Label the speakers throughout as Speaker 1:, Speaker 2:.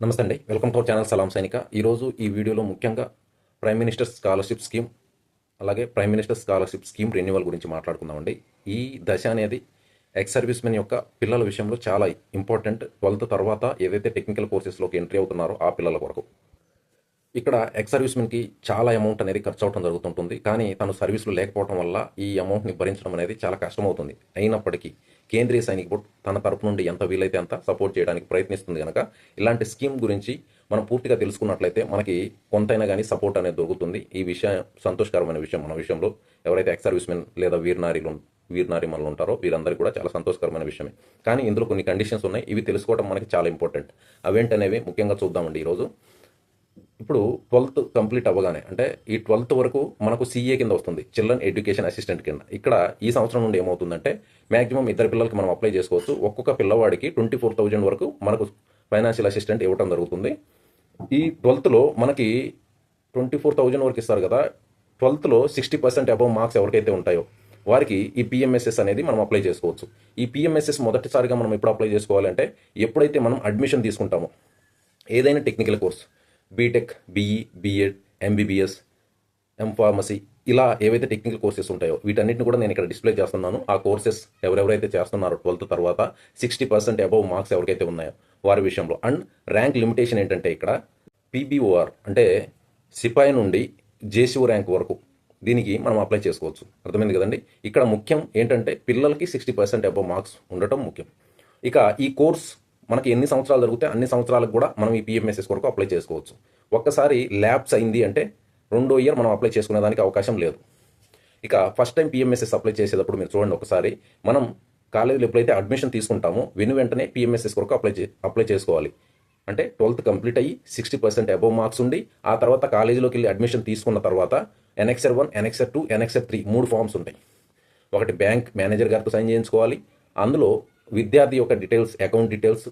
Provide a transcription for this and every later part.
Speaker 1: నమస్తే అండి. Welcome to our channel సలాం సైనిక. ఈరోజు ఈ వీడియోలో ముఖ్యంగా ప్రైమ్ మినిస్టర్ స్కాలర్‌షిప్ స్కీమ్, అలాగే prime minister scholarship scheme renewal గురించి మాట్లాడుకుందామండి. ఈ దశ అనేది ఎక్స్ సర్వీస్‌మెన్ యొక్క పిల్లల విషయంలో చాలా ఇంపార్టెంట్. 12th తర్వాత ఏదైతే టెక్నికల్ కోర్సెస్‌లోకి ఎంట్రీ అవుతున్నారో ఆ పిల్లల కొరకు. ఇక్కడ ఎక్స్ సర్వీస్‌మెన్‌కి చాలా అమౌంట్ అనేది ఖర్చు అవటం జరుగుతుంటుంది. కానీ తను సర్వీస్‌లో లేకపోవడం వల్ల ఈ అమౌంట్‌ని భరించడం అనేది చాలా కష్టమవుతుంది. అయినప్పటికీ కేంద్రీయ సైనిక్ బోర్డ్ తన తరపు నుండి ఎంత వీలైతే అంత సపోర్ట్ చేయడానికి ప్రయత్నిస్తుంది కనుక ఇలాంటి స్కీమ్ గురించి మనం పూర్తిగా తెలుసుకున్నట్లయితే మనకి కొంతైనా కానీ సపోర్ట్ అనేది దొరుకుతుంది. ఈ విషయం సంతోషకరమైన విషయం. మన విషయంలో ఎవరైతే ఎక్స్ సర్వీస్‌మెన్ లేదా వీరనారిమణులు ఉంటారో వీరందరికీ కూడా చాలా సంతోషకరమైన విషయమే. కానీ ఇందులో కొన్ని కండిషన్స్ ఉన్నాయి. ఇవి తెలుసుకోవడం మనకి చాలా ఇంపార్టెంట్. అవేంటనేవి ముఖ్యంగా చూద్దామండి ఈరోజు. ఇప్పుడు 12th కంప్లీట్ అవ్వగానే అంటే ఈ 12th వరకు మనకు సీఏ కింద వస్తుంది, చిల్డ్రన్ ఎడ్యుకేషన్ అసిస్టెంట్ కింద. ఇక్కడ ఈ సంవత్సరం నుండి ఏమవుతుందంటే మ్యాక్సిమం ఇద్దరు పిల్లలకి మనం అప్లై చేసుకోవచ్చు. ఒక్కొక్క పిల్లవాడికి 24,000 వరకు మనకు ఫైనాన్షియల్ అసిస్టెంట్ ఇవ్వడం జరుగుతుంది. ఈ 12thలో మనకి 24,000 వరకు ఇస్తారు కదా. 12thలో 60% అబవ్ మార్క్స్ ఎవరికైతే ఉంటాయో వారికి ఈ పిఎంఎస్ఎస్ అనేది మనం అప్లై చేసుకోవచ్చు. ఈ పిఎంఎస్ఎస్ మొదటిసారిగా మనం ఎప్పుడు అప్లై చేసుకోవాలంటే ఎప్పుడైతే మనం అడ్మిషన్ తీసుకుంటామో ఏదైనా technical course, BTech, BE, BEd, MBBS, MPharmacy, ఇలా ఏవైతే టెక్నికల్ కోర్సెస్ ఉంటాయో వీటన్నిటిని కూడా నేను ఇక్కడ డిస్ప్లే చేస్తున్నాను. ఆ కోర్సెస్ ఎవరెవరైతే చేస్తున్నారో 12th తర్వాత 60% అబవ్ మార్క్స్ ఎవరికైతే ఉన్నాయో వారి విషయంలో. అండ్ ర్యాంక్ లిమిటేషన్ ఏంటంటే ఇక్కడ పీబీఓఆర్ అంటే సిపాయి నుండి జేసీఓ ర్యాంక్ వరకు దీనికి మనం అప్లై చేసుకోవచ్చు. అర్థమైంది కదండి. ఇక్కడ ముఖ్యం ఏంటంటే పిల్లలకి 60% అబవ్ మార్క్స్ ఉండటం ముఖ్యం. ఇక ఈ కోర్స్ మనకి ఎన్ని సంవత్సరాలు జరిగితే అన్ని సంవత్సరాలకు కూడా మనం ఈ పిఎంఎస్ఎస్ కొరకు అప్లై చేసుకోవచ్చు. ఒక్కసారి ల్యాబ్స్ అయింది అంటే రెండో ఇయర్ మనం అప్లై చేసుకునే దానికి అవకాశం లేదు. ఇక ఫస్ట్ టైం పిఎంఎస్ఎస్ అప్లై చేసేటప్పుడు మీరు చూడండి ఒకసారి, మనం కాలేజీలో ఎప్పుడైతే అడ్మిషన్ తీసుకుంటామో వెంటనే పిఎంఎస్ఎస్ కొరకు అప్లై చేసుకోవాలి. అంటే 12th కంప్లీట్ అయ్యి 60% అబవ్ మార్క్స్ ఉండి ఆ తర్వాత కాలేజీలోకి వెళ్ళి అడ్మిషన్ తీసుకున్న తర్వాత ఎన్ఎక్సర్ 1, ఎన్ఎక్సర్ 2, ఎన్ఎక్సర్ 3 3 ఫామ్స్ ఉంటాయి. ఒకటి బ్యాంక్ మేనేజర్ గారితో సైన్ చేయించుకోవాలి. అందులో విద్యార్థి యొక్క డీటెయిల్స్, అకౌంట్ డీటెయిల్స్,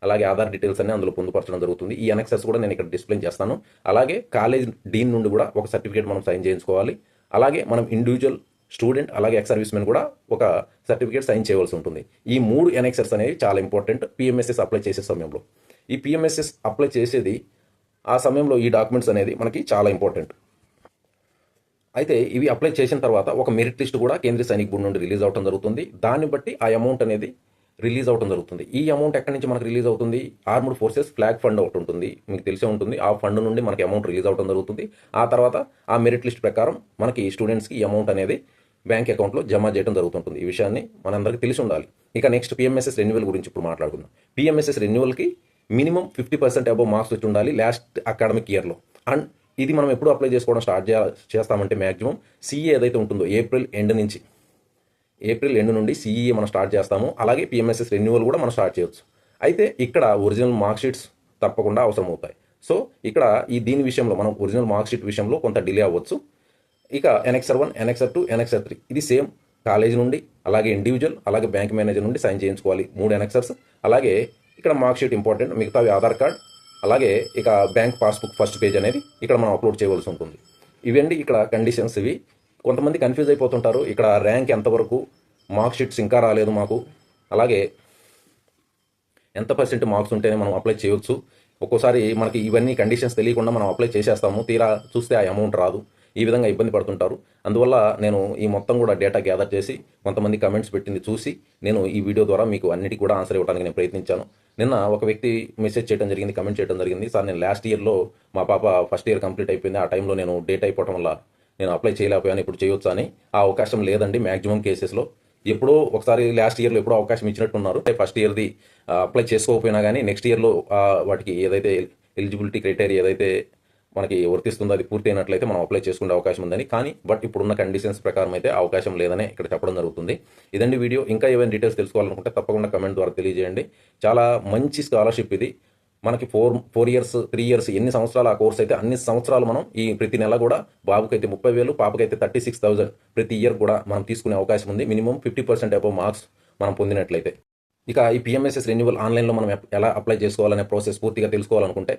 Speaker 1: అలాగే ఆధార్ డీటెయిల్స్ అన్ని అందులో పొందుపరచడం జరుగుతుంది. ఈ ఎన్ఎక్సెస్ కూడా నేను ఇక్కడ డిస్ప్లే చేస్తాను. అలాగే కాలేజ్ డీన్ నుండి కూడా ఒక సర్టిఫికేట్ మనం సైన్ చేయించుకోవాలి. అలాగే మనం ఇండివిజువల్ స్టూడెంట్ అలాగే ఎక్స్ సర్వీస్మెన్ కూడా ఒక సర్టిఫికేట్ సైన్ చేయవలసి ఉంటుంది. ఈ 3 ఎన్ఎక్సెస్ అనేవి చాలా ఇంపార్టెంట్ పిఎంఎస్ఎస్ అప్లై చేసే సమయంలో. ఈ పిఎంఎస్ఎస్ అప్లై చేసేది ఆ సమయంలో ఈ డాక్యుమెంట్స్ అనేది మనకి చాలా ఇంపార్టెంట్. అయితే ఇవి అప్లై చేసిన తర్వాత ఒక మెరిట్ లిస్ట్ కూడా కేంద్రీయ సైనిక్ బోర్డు నుండి రిలీజ్ అవడం జరుగుతుంది. దాన్ని బట్టి ఆ అమౌంట్ అనేది రిలీజ్ అవడం జరుగుతుంది. ఈ అమౌంట్ ఎక్కడి నుంచి మనకు రిలీజ్ అవుతుంది? ఆర్మ్డ్ ఫోర్సెస్ ఫ్లాగ్ ఫండ్ ఒకటి ఉంటుంది, మీకు తెలిసే ఉంటుంది. ఆ ఫండ్ నుండి మనకి అమౌంట్ రిలీజ్ అవడం జరుగుతుంది. ఆ తర్వాత ఆ మెరిట్ లిస్ట్ ప్రకారం మనకి స్టూడెంట్స్కి ఈ అమౌంట్ అనేది బ్యాంక్ అకౌంట్లో జమ చేయడం జరుగుతుంటుంది. ఈ విషయాన్ని మనందరికీ తెలిసి ఉండాలి. ఇక నెక్స్ట్ పిఎంఎస్ఎస్ రెన్యువల్ గురించి ఇప్పుడు మాట్లాడుకుందాం. పిఎంఎస్ఎస్ రెన్యువల్కి మినిమం 50% అబవ్ మార్క్స్ వచ్చి ఉండాలి లాస్ట్ అకాడమిక్ ఇయర్లో. అండ్ ఇది మనం ఎప్పుడు అప్లై చేసుకోవడం చేస్తామంటే మ్యాక్సిమం సీఏ ఏదైతే ఉంటుందో ఏప్రిల్ ఎండ్ నుండి సీఈఏ మనం స్టార్ట్ చేస్తాము. అలాగే పిఎంఎస్ఎస్ రెన్యువల్ కూడా మనం స్టార్ట్ చేయొచ్చు. అయితే ఇక్కడ ఒరిజినల్ మార్క్ షీట్స్ తప్పకుండా అవసరం అవుతాయి. సో ఇక్కడ దీని విషయంలో మనం ఒరిజినల్ మార్క్ షీట్ విషయంలో కొంత డిలే అవ్వచ్చు. ఇక ఎన్ఎక్సర్ 1, ఎన్ఎక్సర్ 2, ఎన్ఎక్సర్ 3 ఇది సేమ్ కాలేజ్ నుండి అలాగే ఇండివిజువల్ అలాగే బ్యాంక్ మేనేజర్ నుండి సైన్ చేయించుకోవాలి 3 ఎన్ఎక్సర్స్. అలాగే ఇక్కడ మార్క్ షీట్ ఇంపార్టెంట్, మిగతావి ఆధార్ కార్డ్, అలాగే ఇక బ్యాంక్ పాస్బుక్ ఫస్ట్ పేజ్ అనేది ఇక్కడ మనం అప్లోడ్ చేయవలసి ఉంటుంది. ఇవండి ఇక్కడ కండిషన్స్. ఇవి కొంతమంది కన్ఫ్యూజ్ అయిపోతుంటారు. ఇక్కడ ర్యాంక్ ఎంతవరకు, మార్క్ షీట్స్ ఇంకా రాలేదు మాకు, అలాగే ఎంత పర్సెంట్ మార్క్స్ ఉంటేనే మనం అప్లై చేయొచ్చు. ఒక్కోసారి మనకి ఇవన్నీ కండిషన్స్ తెలియకుండా మనం అప్లై చేసేస్తాము, తీరా చూస్తే ఆ అమౌంట్ రాదు. ఈ విధంగా ఇబ్బంది పడుతుంటారు. అందువల్ల నేను ఈ మొత్తం కూడా డేటా గ్యాదర్ చేసి కొంతమంది కమెంట్స్ పెట్టింది చూసి నేను ఈ వీడియో ద్వారా మీకు అన్నిటికీ కూడా ఆన్సర్ ఇవ్వడానికి నేను ప్రయత్నించాను. నిన్న ఒక వ్యక్తి మెసేజ్ చేయడం జరిగింది, కమెంట్ చేయడం జరిగింది, సార్ నేను లాస్ట్ ఇయర్లో మా పాప ఫస్ట్ ఇయర్ కంప్లీట్ అయిపోయింది, ఆ టైంలో నేను డేట్ అయిపోవడం వల్ల నేను అప్లై చేయలేకపోయాను, ఇప్పుడు చేయొచ్చు అని. ఆ అవకాశం లేదండి. మ్యాక్సిమం కేసెస్లో ఎప్పుడో ఒకసారి లాస్ట్ ఇయర్లో ఎప్పుడో అవకాశం ఇచ్చినట్టున్నారు. ఫస్ట్ ఇయర్ది అప్లై చేసుకోకపోయినా కానీ నెక్స్ట్ ఇయర్లో వాటికి ఏదైతే ఎలిజిబిలిటీ క్రైటీరియా ఏదైతే మనకి వర్తిస్తుందో అది పూర్తి అయినట్లయితే మనం అప్లై చేసుకునే అవకాశం ఉందని. కానీ ఇప్పుడున్న కండిషన్స్ ప్రకారం అయితే అవకాశం లేదనే ఇక్కడ చెప్పడం జరుగుతుంది. ఇదండి వీడియో. ఇంకా ఏమైనా డీటెయిల్స్ తెలుసుకోవాలనుకుంటే తప్పకుండా కమెంట్ ద్వారా తెలియజేయండి. చాలా మంచి స్కాలర్షిప్ ఇది. మనకి 4 ఇయర్స్ 3 ఇయర్స్ ఎన్ని సంవత్సరాలు ఆ కోర్స్ అయితే అన్ని సంవత్సరాలు మనం ఈ ప్రతి నెల కూడా బాబుకైతే 30,000, పాపకైతే 36,000 ప్రతి ఇయర్ కూడా మనం తీసుకునే అవకాశం ఉంది. మినిమం 50% అబవ్ మార్క్స్ మనం పొందినట్లయితే. ఇక ఈ పిఎంఎస్ఎస్ రెన్యువల్ ఆన్లైన్లో మనం ఎలా అప్లై చేసుకోవాలనే ప్రాసెస్ పూర్తిగా తెలుసుకోవాలనుకుంటే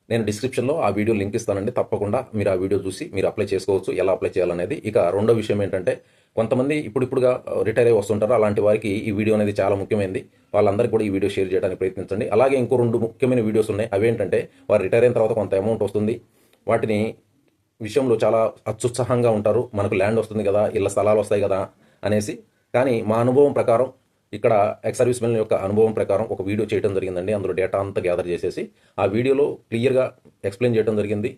Speaker 1: నేను డిస్క్రిప్షన్లో ఆ వీడియో లింక్ ఇస్తానండి. తప్పకుండా మీరు ఆ వీడియో చూసి మీరు అప్లై చేసుకోవచ్చు, ఎలా అప్లై చేయాలనేది. ఇక రెండో విషయం ఏంటంటే కొంతమంది ఇప్పుడిప్పుడుగా రిటైర్ అయ్యి వస్తుంటారు. అలాంటి వారికి ఈ వీడియో అనేది చాలా ముఖ్యమైనది. వాళ్ళందరికీ కూడా ఈ వీడియో షేర్ చేయడానికి ప్రయత్నించండి. అలాగే ఇంకో 2 ముఖ్యమైన వీడియోస్ ఉన్నాయి. అవేంటంటే వారు రిటైర్ అయిన తర్వాత కొంత అమౌంట్ వస్తుంది. వాటిని విషయంలో చాలా అత్యుత్సాహంగా ఉంటారు. మనకు ల్యాండ్ వస్తుంది కదా, ఇళ్ళ స్థలాలు వస్తాయి కదా అనేసి. కానీ మా అనుభవం ప్రకారం ఇక్కడ ఎక్స్ సర్వీస్ మెన్ యొక్క అనుభవం ప్రకారం ఒక వీడియో చేయడం జరిగిందండి. అందులో డేటా అంతా గ్యాదర్ చేసేసి ఆ వీడియోలో క్లియర్గా ఎక్స్ప్లెయిన్ చేయడం జరిగింది.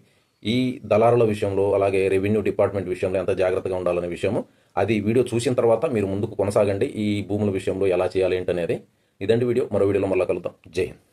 Speaker 1: ఈ దళారుల విషయంలో అలాగే రెవెన్యూ డిపార్ట్మెంట్ విషయంలో ఎంత జాగ్రత్తగా ఉండాలనే విషయము. అది వీడియో చూసిన తర్వాత మీరు ముందుకు కొనసాగండి. ఈ భూముల విషయంలో ఎలా చేయాలి ఏంటనేది. ఇదండి వీడియో. మరో వీడియోలో మళ్ళీ కలుద్దాం. జై హింద్.